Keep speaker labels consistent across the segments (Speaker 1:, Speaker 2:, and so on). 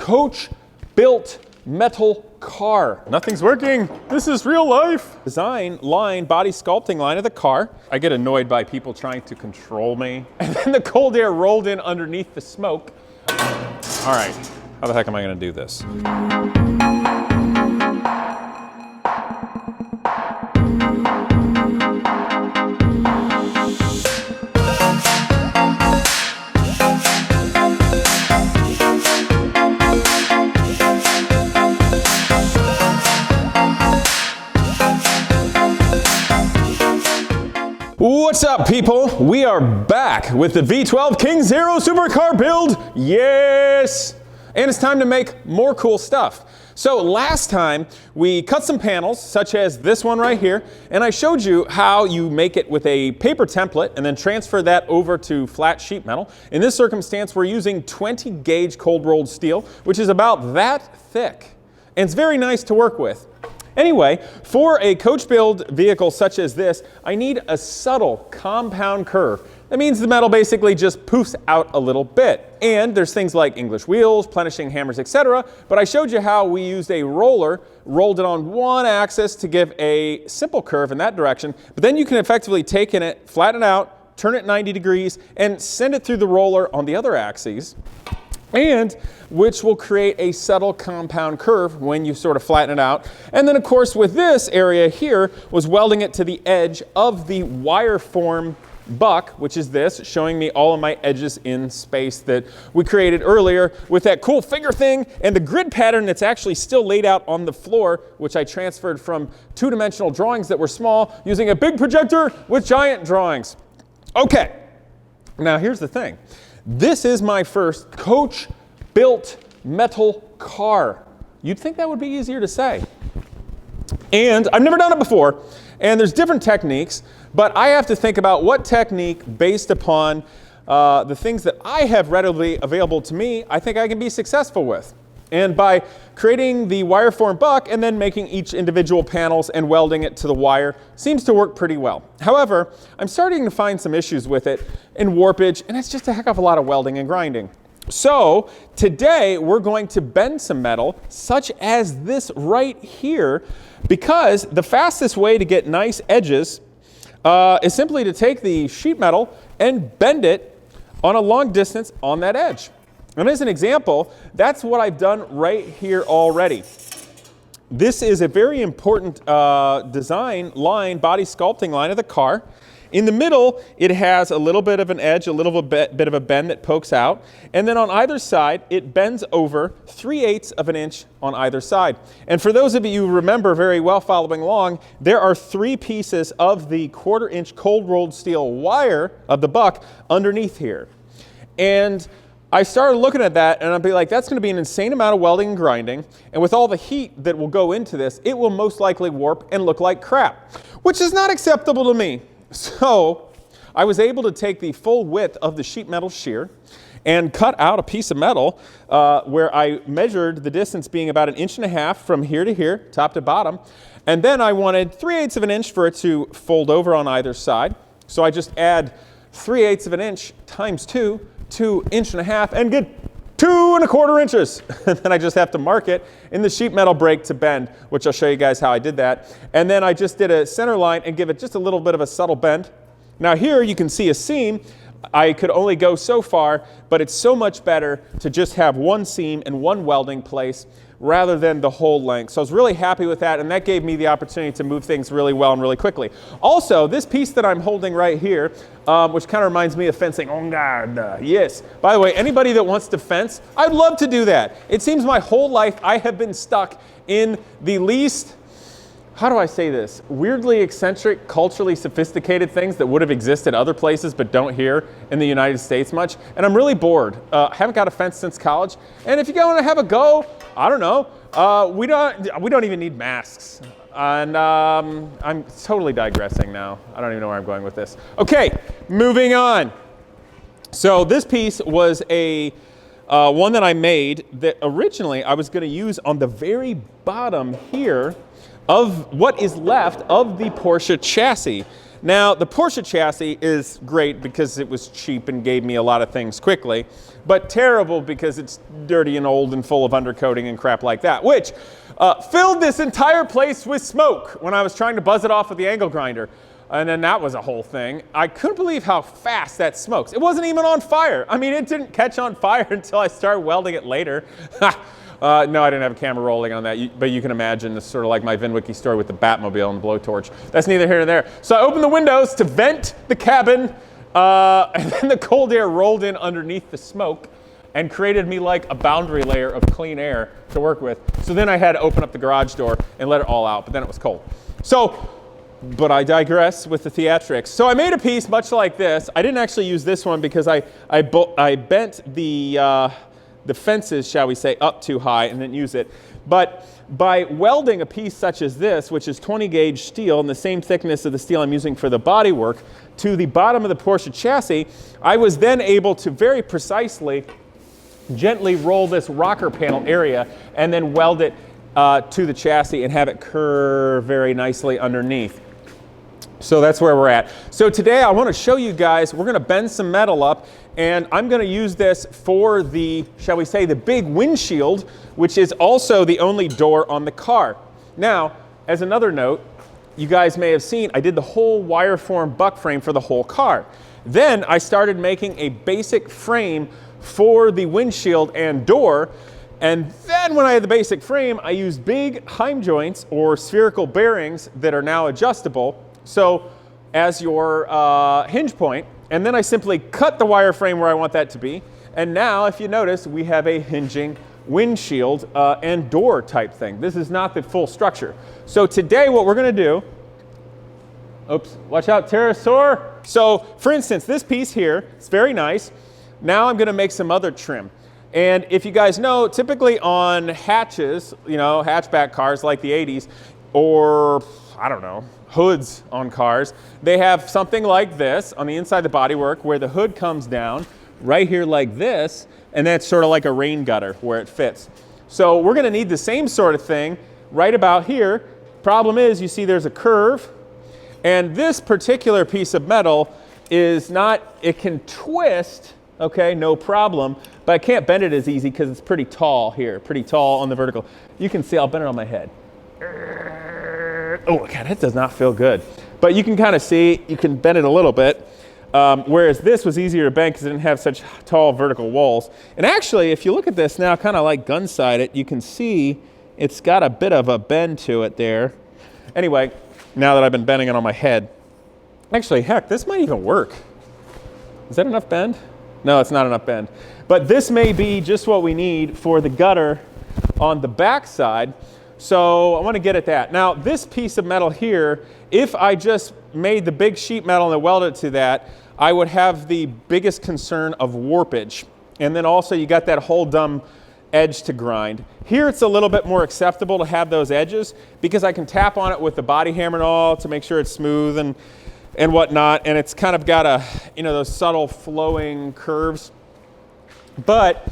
Speaker 1: coach-built metal car. Nothing's working. This is real life. Design line, body sculpting line of the car. I get annoyed by people trying to control me. And then the cold air rolled in underneath the smoke. All right, how the heck am I gonna do this? What's up, people? We are back with the V12 King Zero Supercar build. Yes! And it's time to make more cool stuff. So last time we cut some panels, such as this one right here, and I showed you how you make it with a paper template and then transfer that over to flat sheet metal. In this circumstance, we're using 20 gauge cold rolled steel, which is about that thick. And it's very nice to work with. Anyway, for a coach build vehicle such as this, I need a subtle compound curve. That means the metal basically just poofs out a little bit. And there's things like English wheels, plenishing hammers, etc. But I showed you how we used a roller, rolled it on one axis to give a simple curve in that direction. But then you can effectively take it, flatten it out, turn it 90 degrees, and send it through the roller on the other axes. And which will create a subtle compound curve when you sort of flatten it out. And then of course with this area here was welding it to the edge of the wire form buck, which is this, showing me all of my edges in space that we created earlier with that cool finger thing and the grid pattern that's actually still laid out on the floor, which I transferred from two-dimensional drawings that were small using a big projector with giant drawings. Okay, now here's the thing. This is my first coach-built metal car. You'd think that would be easier to say. And I've never done it before, and there's different techniques, but I have to think about what technique based upon the things that I have readily available to me, I think I can be successful with. And by creating the wire form buck and then making each individual panels and welding it to the wire seems to work pretty well. However, I'm starting to find some issues with it in warpage, and it's just a heck of a lot of welding and grinding. So today we're going to bend some metal such as this right here, because the fastest way to get nice edges is simply to take the sheet metal and bend it on a long distance on that edge. And as an example, that's what I've done right here already. This is a very important design line, body sculpting line of the car. In the middle, it has a little bit of an edge, a little bit of a bend that pokes out. And then on either side, it bends over 3/8 of an inch on either side. And for those of you who remember very well following along, there are 3 pieces of the 1/4 inch cold rolled steel wire of the buck underneath here. And I started looking at that and I'd be like, that's going to be an insane amount of welding and grinding. And with all the heat that will go into this, it will most likely warp and look like crap, which is not acceptable to me. So I was able to take the full width of the sheet metal shear and cut out a piece of metal where I measured the distance being about 1.5 inches from here to here, top to bottom. And then I wanted 3/8 of an inch for it to fold over on either side. So I just add 3/8 of an inch times 2 to 1.5 inches and get 2¼ inches. And then I just have to mark it in the sheet metal break to bend, which I'll show you guys how I did that. And then I just did a center line and give it just a little bit of a subtle bend. Now here you can see a seam. I could only go so far, but it's so much better to just have one seam and one welding place rather than the whole length. So I was really happy with that, and that gave me the opportunity to move things really well and really quickly. Also, this piece that I'm holding right here, which kind of reminds me of fencing. Oh God, yes. By the way, anybody that wants to fence, I'd love to do that. It seems my whole life I have been stuck in the least, how do I say this, weirdly eccentric, culturally sophisticated things that would have existed other places but don't here in the United States much. And I'm really bored. I haven't got a fence since college. And if you want to have a go, I don't know, we don't even need masks. And I'm totally digressing now. I don't even know where I'm going with this. Okay, moving on. So this piece was a one that I made that originally I was going to use on the very bottom here of what is left of the Porsche chassis. Now, the Porsche chassis is great because it was cheap and gave me a lot of things quickly. but terrible because it's dirty and old and full of undercoating and crap like that, which filled this entire place with smoke when I was trying to buzz it off with the angle grinder. And then that was a whole thing. I couldn't believe how fast that smokes. It wasn't even on fire. I mean, it didn't catch on fire until I started welding it later. No, I didn't have a camera rolling on that, but you can imagine it's sort of like my VinWiki story with the Batmobile and the blowtorch. That's neither here nor there. So I opened the windows to vent the cabin, and then the cold air rolled in underneath the smoke and created me like a boundary layer of clean air to work with. So then I had to open up the garage door and let it all out, but then it was cold. But I digress with the theatrics. So I made a piece much like this. I didn't actually use this one because I bent the fences, shall we say, up too high and didn't use it. But by welding a piece such as this, which is 20 gauge steel and the same thickness of the steel I'm using for the bodywork, to the bottom of the Porsche chassis, I was then able to very precisely gently roll this rocker panel area and then weld it to the chassis and have it curve very nicely underneath. So that's where we're at. So today I want to show you guys, we're going to bend some metal up, and I'm going to use this for the, shall we say, the big windshield, which is also the only door on the car. Now, as another note, you guys may have seen, I did the whole wire form buck frame for the whole car. Then I started making a basic frame for the windshield and door. And then when I had the basic frame, I used big heim joints or spherical bearings that are now adjustable, so as your hinge point. And then I simply cut the wireframe where I want that to be. And now, if you notice, we have a hinging windshield and door type thing. This is not the full structure. So today what we're going to do, oops, watch out, pterosaur. So for instance, this piece here, it's very nice. Now I'm going to make some other trim. And if you guys know, typically on hatches, you know, hatchback cars like the 80s, or I don't know, hoods on cars, they have something like this on the inside of the bodywork where the hood comes down right here like this, and that's sort of like a rain gutter where it fits. So we're going to need the same sort of thing right about here. Problem is, you see there's a curve, and this particular piece of metal is not, it can twist, okay, no problem, but I can't bend it as easy because it's pretty tall here, pretty tall on the vertical. You can see, I'll bend it on my head. Oh, God, that does not feel good. But you can kind of see, you can bend it a little bit, whereas this was easier to bend because it didn't have such tall vertical walls. And actually, if you look at this now, kind of like gun-sided, you can see it's got a bit of a bend to it there. Anyway, now that I've been bending it on my head, actually, heck, this might even work. Is that enough bend? No, it's not enough bend. But this may be just what we need for the gutter on the back side. So I want to get at that. Now, this piece of metal here, if I just made the big sheet metal and welded it to that, I would have the biggest concern of warpage. And then also you got that whole dumb edge to grind. Here it's a little bit more acceptable to have those edges because I can tap on it with the body hammer and all to make sure it's smooth and whatnot. And it's kind of got a, you know, those subtle flowing curves. But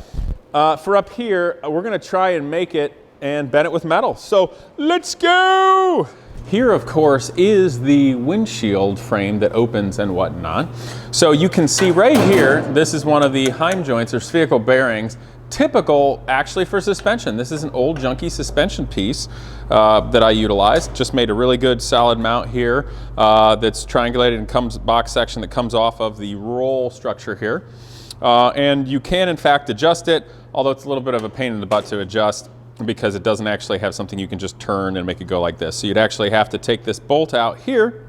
Speaker 1: for up here, we're going to try and make it and bend it with metal. So let's go! Here, of course, is the windshield frame that opens and whatnot. So you can see right here, this is one of the heim joints or spherical bearings, typical actually for suspension. This is an old junky suspension piece that I utilized. Just made a really good solid mount here that's triangulated and comes box section that comes off of the roll structure here. And you can in fact adjust it, although it's a little bit of a pain in the butt to adjust because it doesn't actually have something you can just turn and make it go like this. So you'd actually have to take this bolt out here,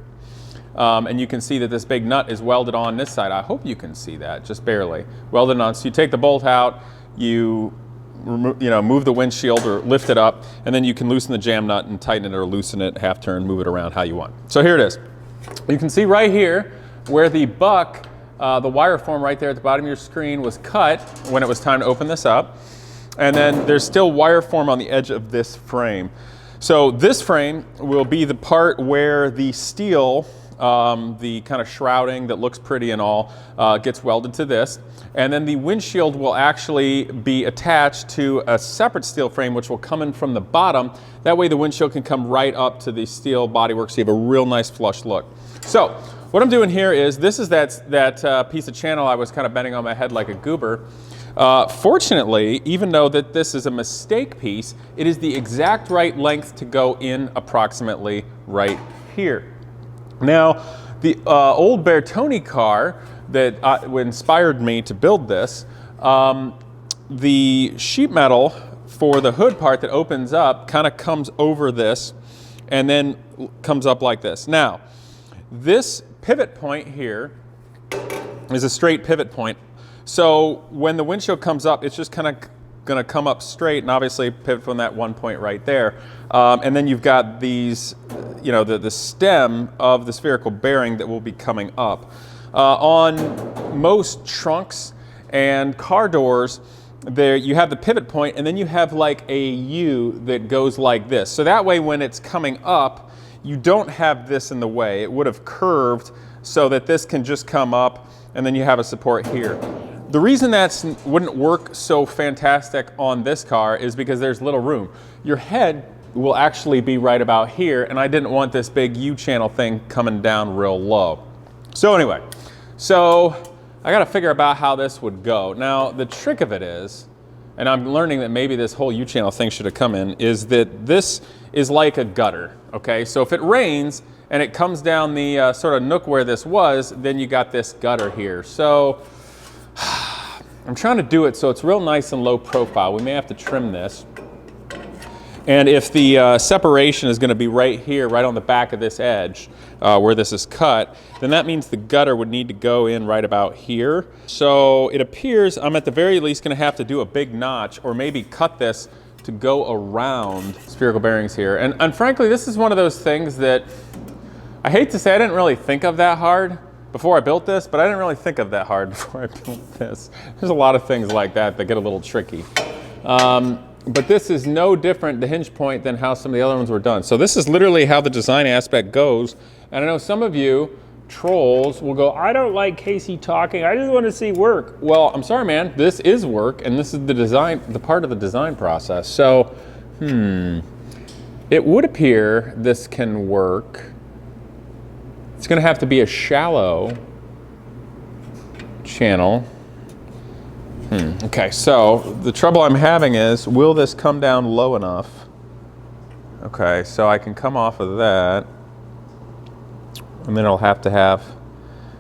Speaker 1: and you can see that this big nut is welded on this side. I hope you can see that, just barely. Welded on, so you take the bolt out, you move the windshield or lift it up, and then you can loosen the jam nut and tighten it or loosen it, half turn, move it around how you want. So here it is. You can see right here where the buck, the wire form right there at the bottom of your screen was cut when it was time to open this up. And then there's still wire form on the edge of this frame. So this frame will be the part where the steel, the kind of shrouding that looks pretty and all, gets welded to this. And then the windshield will actually be attached to a separate steel frame which will come in from the bottom. That way the windshield can come right up to the steel bodywork so you have a real nice flush look. So what I'm doing here is, this is that piece of channel I was kind of bending on my head like a goober. Fortunately, even though that this is a mistake piece, it is the exact right length to go in approximately right here. Now, the old Bertoni car that inspired me to build this, the sheet metal for the hood part that opens up kind of comes over this and then comes up like this. Now, this pivot point here is a straight pivot point. So when the windshield comes up, it's just kind of going to come up straight and obviously pivot from that one point right there. And then you've got these, you know, the stem of the spherical bearing that will be coming up. On most trunks and car doors, there you have the pivot point and then you have like a U that goes like this. So that way when it's coming up, you don't have this in the way. It would have curved so that this can just come up and then you have a support here. The reason that wouldn't work so fantastic on this car is because there's little room. Your head will actually be right about here and I didn't want this big U-channel thing coming down real low. So anyway, I got to figure out how this would go. Now, the trick of it is, and I'm learning that maybe this whole U-channel thing should have come in, is that this is like a gutter, okay? So if it rains and it comes down the sort of nook where this was, then you got this gutter here. So I'm trying to do it so it's real nice and low profile. We may have to trim this. And if the separation is going to be right here, right on the back of this edge, where this is cut, then that means the gutter would need to go in right about here. So it appears I'm at the very least going to have to do a big notch or maybe cut this to go around spherical bearings here. And frankly, this is one of those things that I hate to say I didn't really think of that hard before I built this, but I didn't really think of that hard before I built this. There's a lot of things like that that get a little tricky. But this is no different, the hinge point, than how some of the other ones were done. So this is literally how the design aspect goes. And I know some of you trolls will go, I don't like Casey talking, I just want to see work. Well, I'm sorry, man, this is work, and this is the design, the part of the design process. So, it would appear this can work. It's going to have to be a shallow channel. Okay, so the trouble I'm having is, will this come down low enough? Okay, so I can come off of that, and then I'll have to have,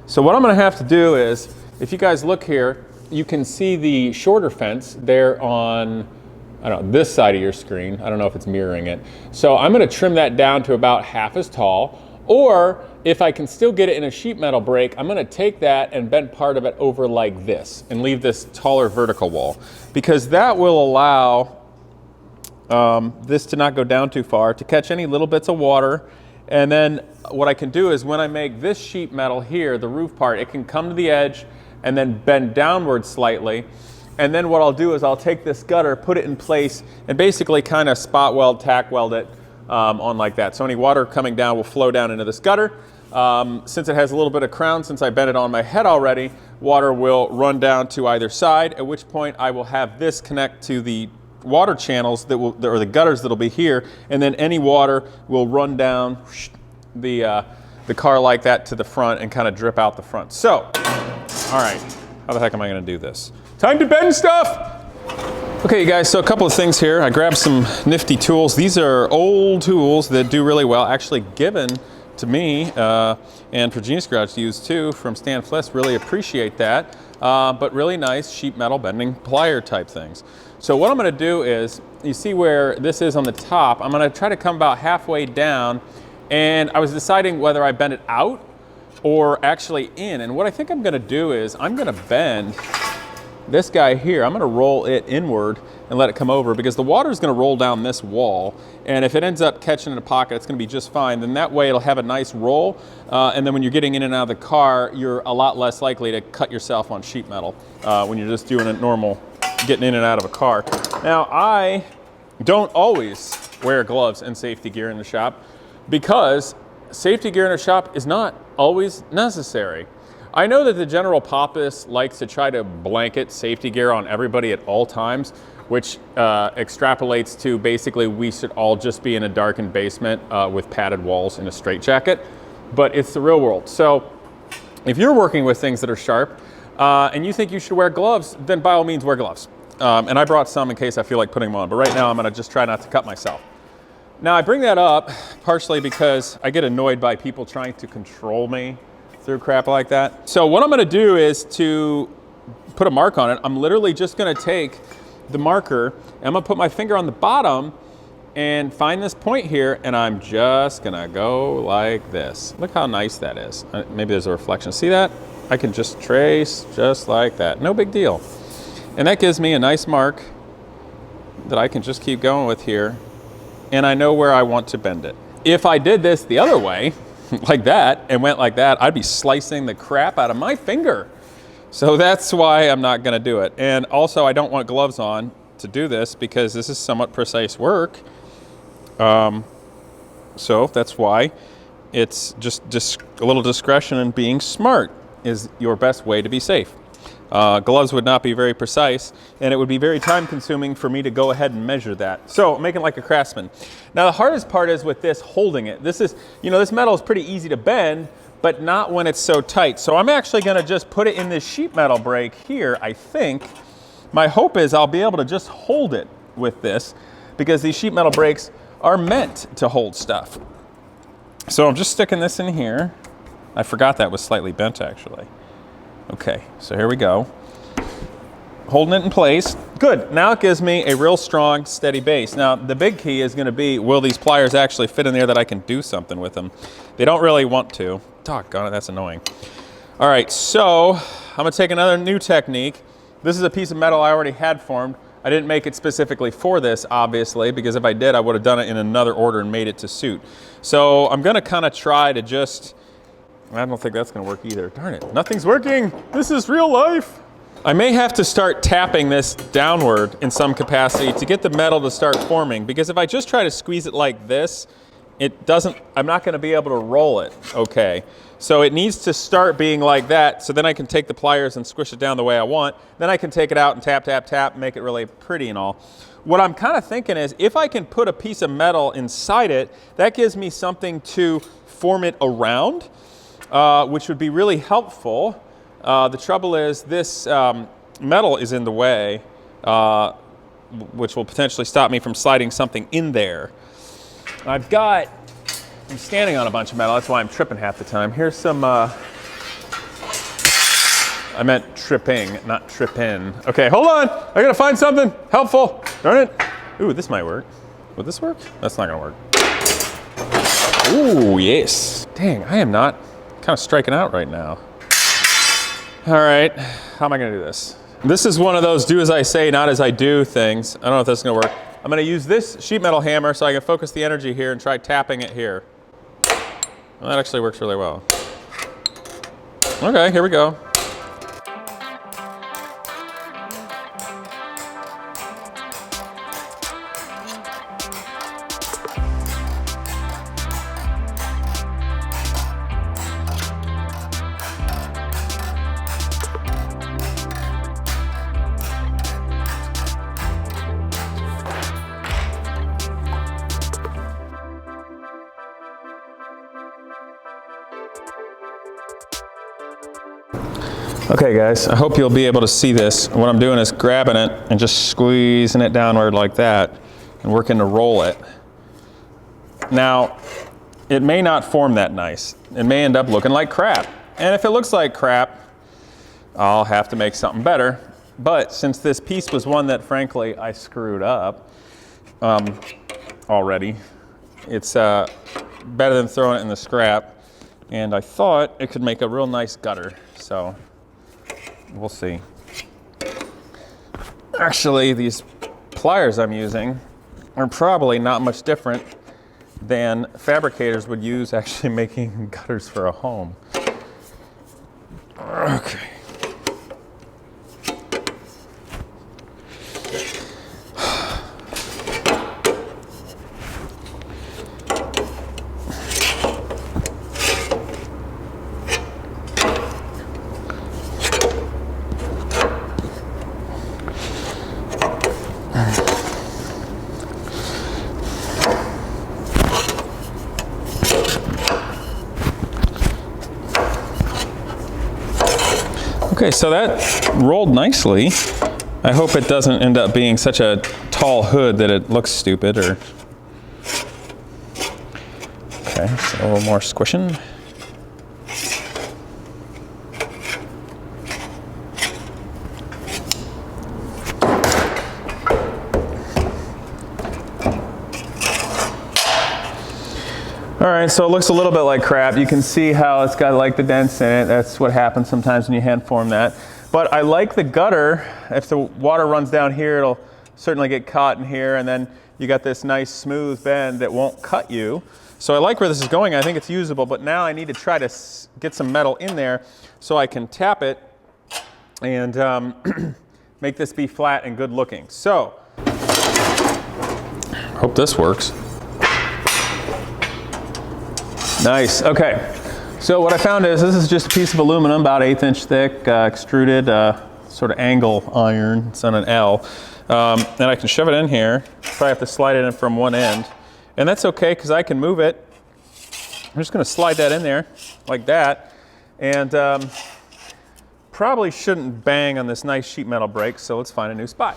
Speaker 1: so what I'm gonna have to do is, if you guys look here, you can see the shorter fence there on, I don't know, this side of your screen. I don't know if it's mirroring it. So I'm gonna trim that down to about half as tall, or if I can still get it in a sheet metal brake, I'm gonna take that and bend part of it over like this and leave this taller vertical wall, because that will allow this to not go down too far, to catch any little bits of water. And then what I can do is when I make this sheet metal here, the roof part, it can come to the edge and then bend downward slightly. And then what I'll do is I'll take this gutter, put it in place, and basically kind of spot weld, tack weld it on like that. So any water coming down will flow down into this gutter. Since it has a little bit of crown, since I bent it on my head already, water will run down to either side, at which point I will have this connect to the water channels that will, or the gutters that'll be here, and then any water will run down the car like that to the front and kind of drip out the front. So, all right, how the heck am I gonna do this? Time to bend stuff! Okay, you guys, so a couple of things here. I grabbed some nifty tools. These are old tools that do really well, actually given to me and for Genius Garage to use too from Stan Fliss. Really appreciate that. But really nice sheet metal bending plier type things. So what I'm gonna do is, you see where this is on the top, I'm gonna try to come about halfway down, and I was deciding whether I bend it out or actually in. And what I think I'm gonna do is, I'm gonna bend this guy here, I'm gonna roll it inward and let it come over, because the water is gonna roll down this wall, and if it ends up catching in a pocket, it's gonna be just fine. Then that way it'll have a nice roll, and then when you're getting in and out of the car, you're a lot less likely to cut yourself on sheet metal when you're just doing it normal, getting in and out of a car. Now, I don't always wear gloves and safety gear in the shop, because safety gear in a shop is not always necessary. I know that the general populace likes to try to blanket safety gear on everybody at all times, which extrapolates to basically we should all just be in a darkened basement with padded walls and a straitjacket, but it's the real world. So if you're working with things that are sharp, and you think you should wear gloves, then by all means wear gloves. And I brought some in case I feel like putting them on, but right now I'm gonna just try not to cut myself. Now I bring that up partially because I get annoyed by people trying to control me through crap like that. So what I'm gonna do is to put a mark on it. I'm literally just gonna take the marker, and I'm gonna put my finger on the bottom and find this point here, and I'm just gonna go like this. Look how nice that is. Maybe there's a reflection. See that? I can just trace just like that. No big deal. And that gives me a nice mark that I can just keep going with here, and I know where I want to bend it. If I did this the other way, like that, and went like that, I'd be slicing the crap out of my finger. So that's why I'm not gonna do it. And also I don't want gloves on to do this because this is somewhat precise work. So that's why it's just a little discretion, and being smart is your best way to be safe. Gloves would not be very precise, and it would be very time consuming for me to go ahead and measure that. So make it like a craftsman. Now the hardest part is with this holding it. This is, you know, this metal is pretty easy to bend, but not when it's so tight. So I'm actually gonna just put it in this sheet metal brake here, I think. My hope is I'll be able to just hold it with this, because these sheet metal brakes are meant to hold stuff. So I'm just sticking this in here. I forgot that was slightly bent actually. Okay, so here we go. Holding it in place. Good, now it gives me a real strong, steady base. Now, the big key is gonna be, will these pliers actually fit in there that I can do something with them? They don't really want to. Doggone it, that's annoying. All right, so I'm gonna take another new technique. This is a piece of metal I already had formed. I didn't make it specifically for this, obviously, because if I did, I would have done it in another order and made it to suit. So I'm gonna kind of try to just, I don't think that's gonna work either. Darn it, nothing's working. This is real life. I may have to start tapping this downward in some capacity to get the metal to start forming, because if I just try to squeeze it like this, it doesn't, I'm not gonna be able to roll it, okay. So it needs to start being like that, so then I can take the pliers and squish it down the way I want. Then I can take it out and tap, tap, tap, make it really pretty and all. What I'm kind of thinking is, if I can put a piece of metal inside it, that gives me something to form it around, which would be really helpful. The trouble is this metal is in the way, which will potentially stop me from sliding something in there. I'm standing on a bunch of metal, that's why I'm tripping half the time. Here's some, I meant tripping, not trippin'. Okay, hold on, I gotta find something helpful. Darn it. Ooh, this might work. Would this work? That's not gonna work. Ooh, yes. Dang, I am not kind of striking out right now. All right, how am I gonna do this? This is one of those do as I say, not as I do things. I don't know if this is gonna work. I'm gonna use this sheet metal hammer so I can focus the energy here and try tapping it here. Well, that actually works really well. Okay, here we go. Okay guys, I hope you'll be able to see this. What I'm doing is grabbing it and just squeezing it downward like that and working to roll it. Now, it may not form that nice. It may end up looking like crap. And if it looks like crap, I'll have to make something better. But since this piece was one that frankly I screwed up already, it's better than throwing it in the scrap. And I thought it could make a real nice gutter, so we'll see. Actually, these pliers I'm using are probably not much different than fabricators would use actually making gutters for a home. Okay. Okay, so that rolled nicely. I hope it doesn't end up being such a tall hood that it looks stupid or... Okay, so a little more squishing. All right, so it looks a little bit like crap. You can see how it's got like the dents in it. That's what happens sometimes when you hand form that. But I like the gutter. If the water runs down here, it'll certainly get caught in here, and then you got this nice smooth bend that won't cut you. So I like where this is going. I think it's usable, but now I need to try to get some metal in there so I can tap it and make this be flat and good looking. So, hope this works. Nice, okay. So what I found is this is just a piece of aluminum, about 1/8 inch thick, extruded sort of angle iron. It's on an L. And I can shove it in here. Probably have to slide it in from one end. And that's okay because I can move it. I'm just going to slide that in there like that. And probably shouldn't bang on this nice sheet metal brake, so let's find a new spot.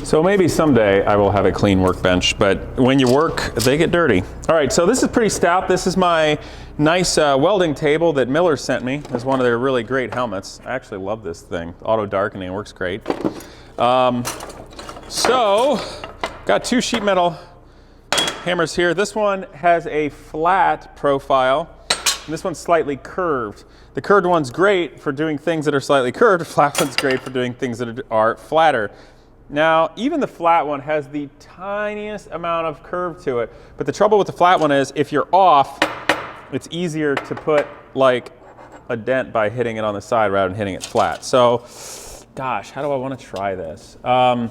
Speaker 1: So maybe someday I will have a clean workbench, but when you work, they get dirty. All right, so this is pretty stout. This is my nice welding table that Miller sent me. It's one of their really great helmets. I actually love this thing. Auto darkening works great. So, got 2 sheet metal hammers here. This one has a flat profile, and this one's slightly curved. The curved one's great for doing things that are slightly curved. The flat one's great for doing things that are flatter. Now, even the flat one has the tiniest amount of curve to it, but the trouble with the flat one is if you're off, it's easier to put like a dent by hitting it on the side rather than hitting it flat. So, gosh, how do I want to try this? I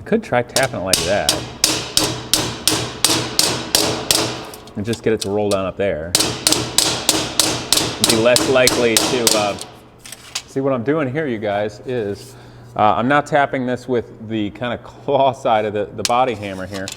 Speaker 1: could try tapping it like that and just get it to roll down up there. Be less likely to see what I'm doing here, you guys, is I'm not tapping this with the kind of claw side of the body hammer here,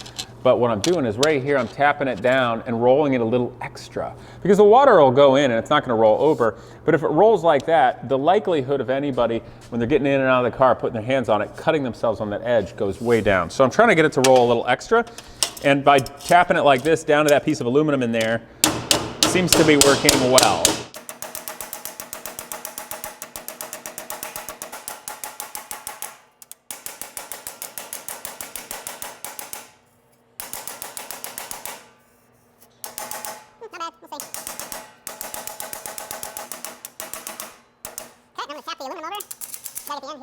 Speaker 1: but what I'm doing is right here I'm tapping it down and rolling it a little extra because the water will go in and it's not going to roll over. But if it rolls like that, the likelihood of anybody when they're getting in and out of the car putting their hands on it, cutting themselves on that edge goes way down. So I'm trying to get it to roll a little extra, and by tapping it like this down to that piece of aluminum in there, it seems to be working well.
Speaker 2: Hopefully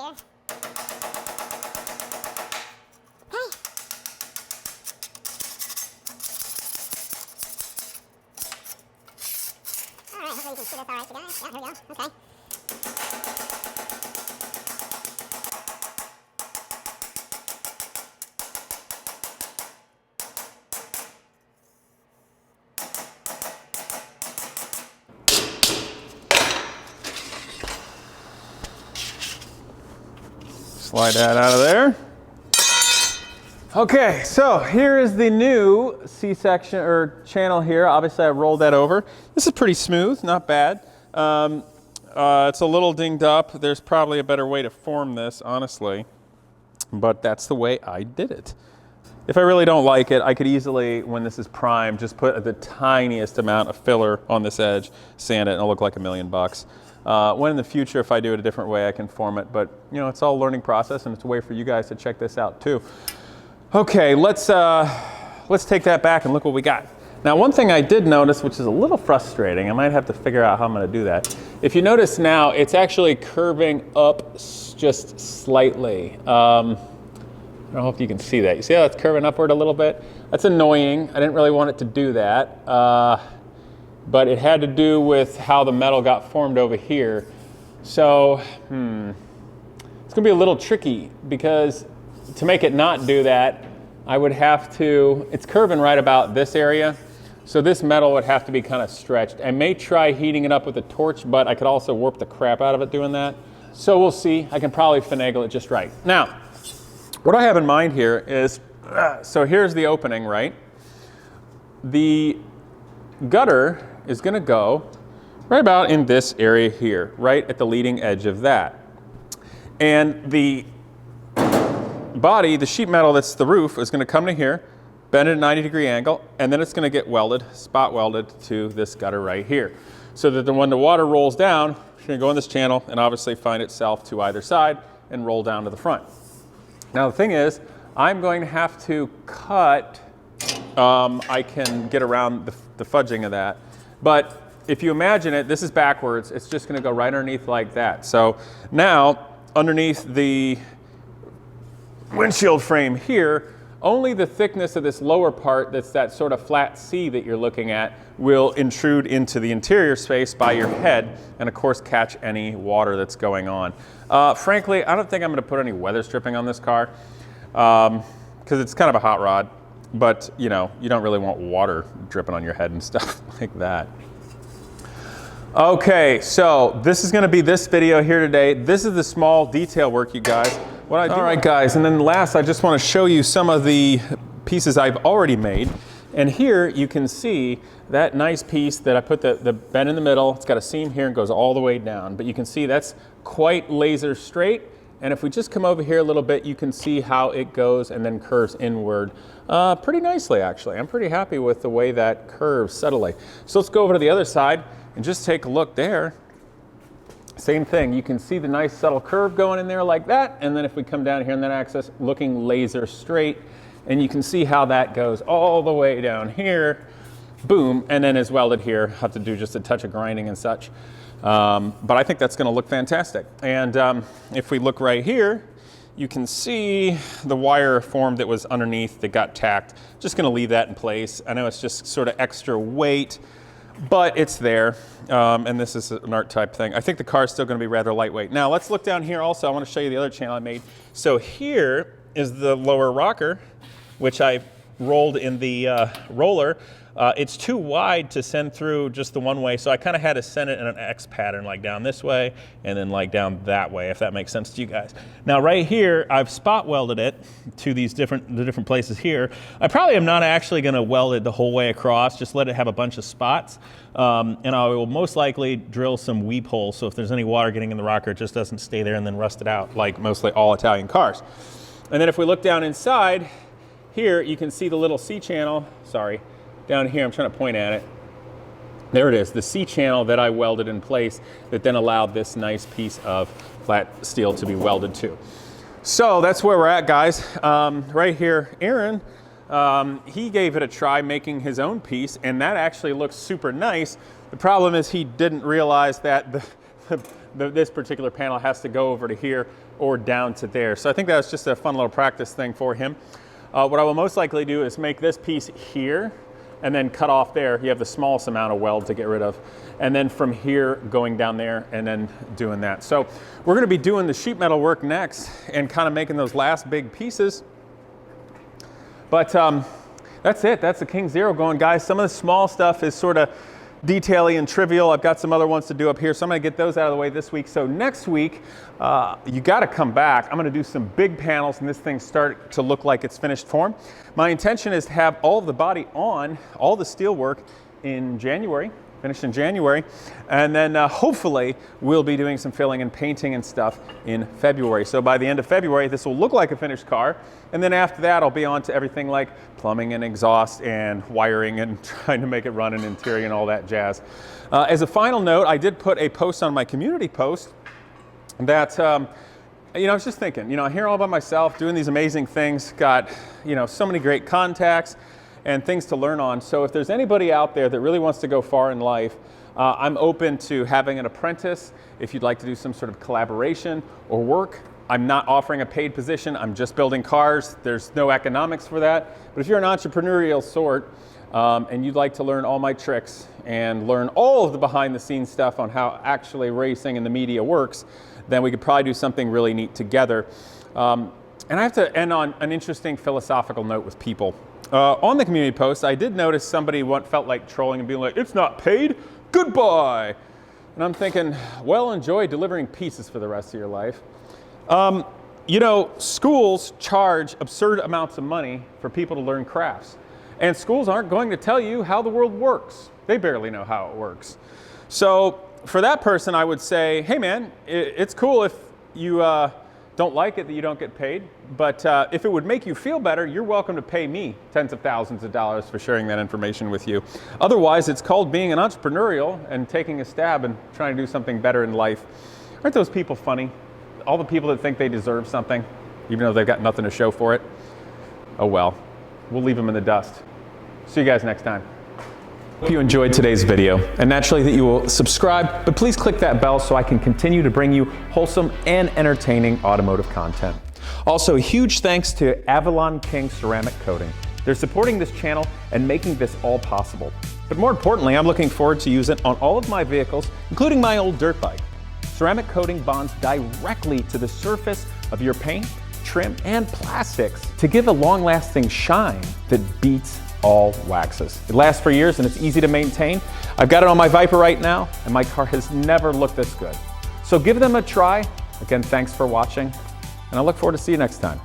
Speaker 2: you can see this all right together. Yeah, here we go. Okay.
Speaker 1: Slide that out of there. Okay, so here is the new C-section or channel here. Obviously I rolled that over. This is pretty smooth, not bad. It's a little dinged up. There's probably a better way to form this, honestly, but that's the way I did it. If I really don't like it, I could easily, when this is primed, just put the tiniest amount of filler on this edge, sand it, and it'll look like $1,000,000. When in the future, if I do it a different way, I can form it, but you know, it's all a learning process, and it's a way for you guys to check this out too. Okay, let's take that back and look what we got. Now, one thing I did notice, which is a little frustrating, I might have to figure out how I'm going to do that. If you notice now, it's actually curving up just slightly. I don't know if you can see that. You see how it's curving upward a little bit? That's annoying. I didn't really want it to do that, but it had to do with how the metal got formed over here. So, it's going to be a little tricky because to make it not do that, I would have to, it's curving right about this area, so this metal would have to be kind of stretched. I may try heating it up with a torch, but I could also warp the crap out of it doing that. So we'll see. I can probably finagle it just right. Now, what I have in mind here is, so here's the opening, right? The gutter is going to go right about in this area here, right at the leading edge of that. And the body, the sheet metal that's the roof, is going to come to here, bend at a 90-degree angle, and then it's going to get welded, spot welded to this gutter right here. So that when the water rolls down, it's going to go in this channel and obviously find itself to either side and roll down to the front. Now the thing is, I'm going to have to cut, I can get around the fudging of that, but if you imagine it, this is backwards, it's just going to go right underneath like that. So now, underneath the windshield frame here, only the thickness of this lower part, that's that sort of flat C that you're looking at, will intrude into the interior space by your head and of course catch any water that's going on. Frankly, I don't think I'm going to put any weather stripping on this car because it's kind of a hot rod, but you know, you don't really want water dripping on your head and stuff like that. Okay, so this is going to be this video here today. This is the small detail work, you guys. All right, guys, and then last, I just want to show you some of the pieces I've already made. And here you can see that nice piece that I put the bend in the middle. It's got a seam here and goes all the way down. But you can see that's quite laser straight. And if we just come over here a little bit, you can see how it goes and then curves inward pretty nicely, actually. I'm pretty happy with the way that curves subtly. So let's go over to the other side and just take a look there. Same thing, you can see the nice subtle curve going in there like that, and then if we come down here in that axis, looking laser straight, and you can see how that goes all the way down here, boom, and then is welded here. Have to do just a touch of grinding and such. But I think that's gonna look fantastic. And if we look right here, you can see the wire form that was underneath that got tacked. Just gonna leave that in place. I know it's just sort of extra weight, but it's there, and this is an art type thing. I think the car is still going to be rather lightweight. Now let's look down here also. I want to show you the other channel I made. So here is the lower rocker, which I rolled in the roller. It's too wide to send through just the one way, so I kind of had to send it in an X pattern, like down this way and then like down that way, if that makes sense to you guys. Now right here, I've spot welded it to the different places here. I probably am not actually going to weld it the whole way across, just let it have a bunch of spots, and I will most likely drill some weep holes, so if there's any water getting in the rocker, it just doesn't stay there and then rust it out, like mostly all Italian cars. And then if we look down inside, here you can see the little C channel, sorry, down here, I'm trying to point at it. There it is, the C channel that I welded in place that then allowed this nice piece of flat steel to be welded to. So that's where we're at, guys. Right here, Aaron, he gave it a try making his own piece, and that actually looks super nice. The problem is he didn't realize that this particular panel has to go over to here or down to there. So I think that was just a fun little practice thing for him. What I will most likely do is make this piece here and then cut off there. You have the smallest amount of weld to get rid of. And then from here, going down there and then doing that. So we're gonna be doing the sheet metal work next and kind of making those last big pieces. But that's it, that's the King Zero going, guys. Some of the small stuff is sort of detail-y and trivial. I've got some other ones to do up here, so I'm gonna get those out of the way this week. So next week, you gotta come back. I'm gonna do some big panels and this thing start to look like it's finished form. My intention is to have all of the body on, all the steel work in January, finished in January, and then hopefully we'll be doing some filling and painting and stuff in February. So by the end of February, this will look like a finished car, and then after that, I'll be on to everything like plumbing and exhaust and wiring and trying to make it run in interior and all that jazz. As a final note, I did put a post on my community post that, you know, I was just thinking, you know, here all by myself doing these amazing things, got, you know, so many great contacts and things to learn on. So if there's anybody out there that really wants to go far in life, I'm open to having an apprentice. If you'd like to do some sort of collaboration or work, I'm not offering a paid position. I'm just building cars. There's no economics for that. But if you're an entrepreneurial sort and you'd like to learn all my tricks and learn all of the behind the scenes stuff on how actually racing and the media works, then we could probably do something really neat together. And I have to end on an interesting philosophical note with people. On the community post, I did notice somebody felt like trolling and being like, it's not paid, goodbye. And I'm thinking, well, enjoy delivering pieces for the rest of your life. You know, schools charge absurd amounts of money for people to learn crafts. And schools aren't going to tell you how the world works. They barely know how it works. So for that person, I would say, hey man, it's cool if you don't like it that you don't get paid, but if it would make you feel better, you're welcome to pay me tens of thousands of dollars for sharing that information with you. Otherwise, it's called being an entrepreneurial and taking a stab and trying to do something better in life. Aren't those people funny? All the people that think they deserve something, even though they've got nothing to show for it. Oh well, we'll leave them in the dust. See you guys next time. Hope you enjoyed today's video, and naturally that you will subscribe, but please click that bell so I can continue to bring you wholesome and entertaining automotive content. Also, a huge thanks to Avalon King ceramic coating. They're supporting this channel and making this all possible. But more importantly, I'm looking forward to using it on all of my vehicles, including my old dirt bike. Ceramic coating bonds directly to the surface of your paint, trim, and plastics to give a long-lasting shine that beats all waxes. It lasts for years and it's easy to maintain. I've got it on my Viper right now and my car has never looked this good. So give them a try. Again, thanks for watching and I look forward to see you next time.